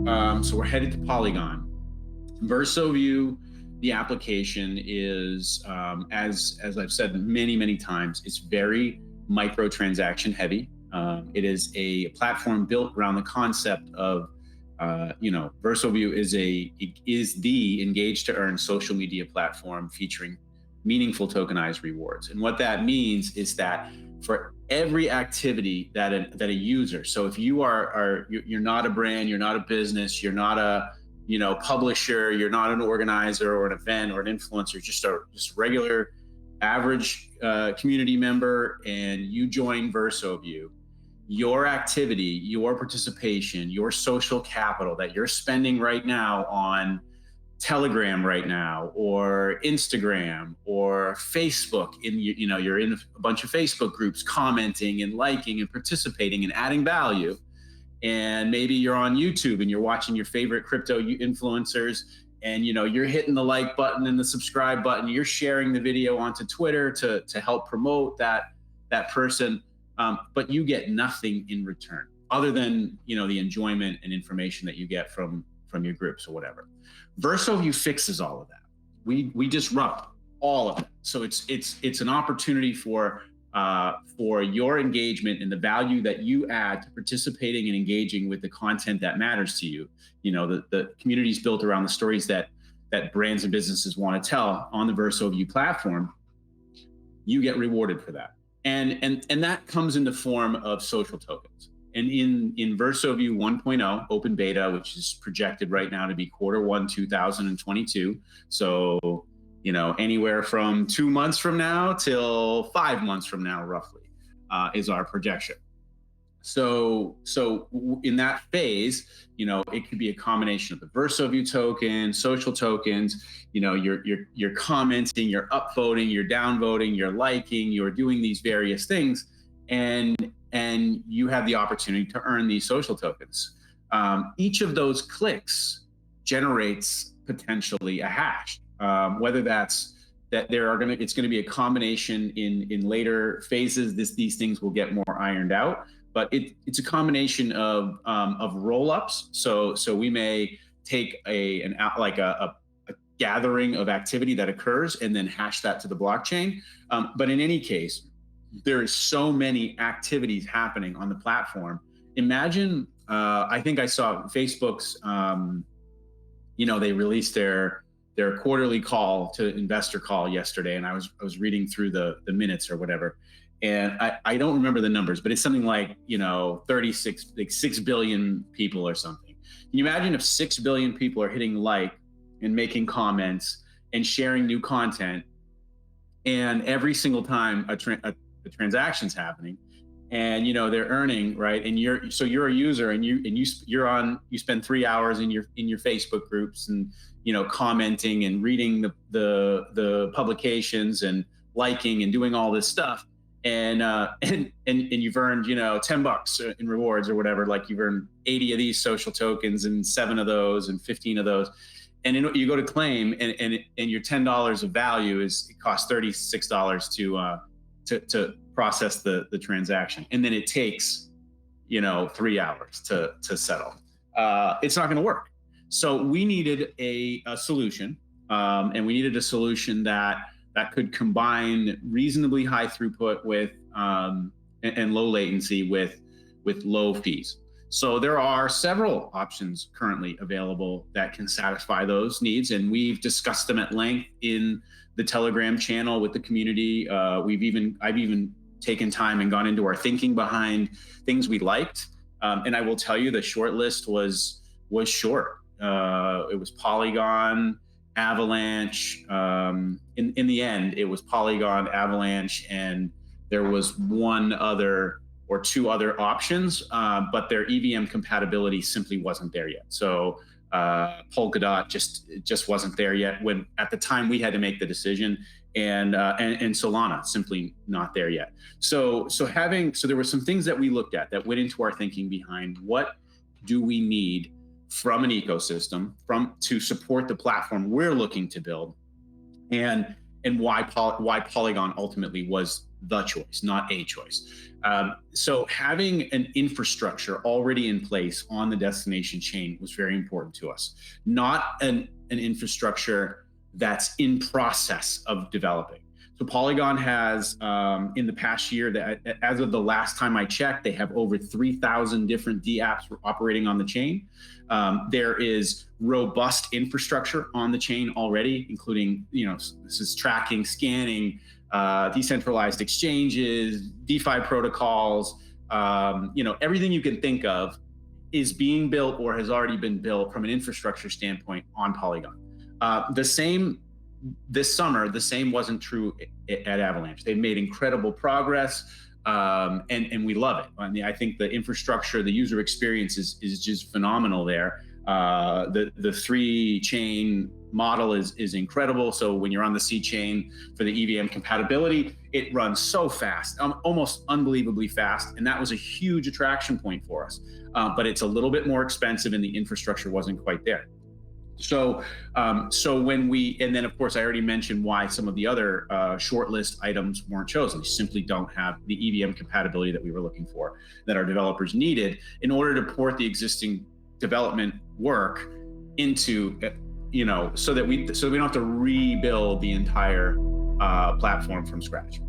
So we're headed to Polygon. VersoView, the application is, as I've said many times, it's very microtransaction heavy. It is a platform built around the concept of, VersoView is the engage to earn social media platform featuring meaningful tokenized rewards. And what that means is that for every activity that a user, so if you're not a brand, you're not a business, you're not a publisher, you're not an organizer or an event or an influencer, just a regular average community member, and you join VersoView, your activity, your participation, your social capital that you're spending right now on Telegram right now, or Instagram, or Facebook, you're in a bunch of Facebook groups commenting and liking and participating and adding value. And maybe you're on YouTube and you're watching your favorite crypto influencers, and you're hitting the like button and the subscribe button, you're sharing the video onto Twitter to help promote that person, but you get nothing in return other than the enjoyment and information that you get from your groups or whatever. VersoView fixes all of that. We disrupt all of it. So it's an opportunity for your engagement and the value that you add to participating and engaging with the content that matters to you. The community is built around the stories that brands and businesses want to tell on the VersoView platform. You get rewarded for that. And that comes in the form of social tokens. And in VersoView 1.0 open beta, which is projected right now to be Q1 2022. So, anywhere from 2 months from now till 5 months from now, roughly, is our projection. So in that phase, it could be a combination of the VersoView token, social tokens. You're commenting, you're upvoting, you're downvoting, you're liking, you're doing these various things, and you have the opportunity to earn these social tokens. Each of those clicks generates potentially a hash. Whether that's that it's going to be a combination in later phases. These things will get more ironed out, but it's a combination of roll-ups. So we may take a gathering of activity that occurs and then hash that to the blockchain. But in any case, there is so many activities happening on the platform. Imagine, I think I saw Facebook's, they released their quarterly call to investor call yesterday, and I was reading through the minutes or whatever, and I don't remember the numbers, but it's something like 6 billion people or something. Can you imagine if 6 billion people are hitting like and making comments and sharing new content, and every single time the transaction's happening, and they're earning, right? And you're a user, and you spend 3 hours in your Facebook groups and commenting and reading the publications and liking and doing all this stuff, and you've earned $10 in rewards or whatever. Like, you've earned 80 of these social tokens and 7 of those and 15 of those, and you go to claim, and your $10 of value it costs $36 to process the transaction, and then it takes 3 hours to settle. It's not going to work. So we needed a solution, and we needed a solution that could combine reasonably high throughput with and low latency with low fees. So there are several options currently available that can satisfy those needs, and we've discussed them at length in the Telegram channel with the community. I've even taken time and gone into our thinking behind things we liked, and I will tell you the short list was short. It was Polygon, Avalanche. In the end, it was Polygon, Avalanche, and there was one other or two other options, but their EVM compatibility simply wasn't there yet. So Polkadot just wasn't there yet when at the time we had to make the decision, and Solana simply not there yet. So there were some things that we looked at that went into our thinking behind what do we need from an ecosystem to support the platform we're looking to build, and and why Polygon ultimately was the choice, not a choice. So having an infrastructure already in place on the destination chain was very important to us, not an infrastructure that's in process of developing. So Polygon has, in the past year, that as of the last time I checked, they have over 3,000 different dApps operating on the chain. There is robust infrastructure on the chain already, including, this is tracking, scanning, decentralized exchanges, DeFi protocols, everything you can think of is being built or has already been built from an infrastructure standpoint on Polygon. This summer, the same wasn't true at Avalanche. They've made incredible progress, and we love it. I mean, I think the infrastructure, the user experience is just phenomenal there. The 3-chain model is incredible. So when you're on the C chain for the EVM compatibility, it runs so fast, almost unbelievably fast. And that was a huge attraction point for us. But it's a little bit more expensive and the infrastructure wasn't quite there. So and then of course I already mentioned why some of the other shortlist items weren't chosen. They simply don't have the EVM compatibility that we were looking for, that our developers needed in order to port the existing development work into, so we don't have to rebuild the entire platform from scratch.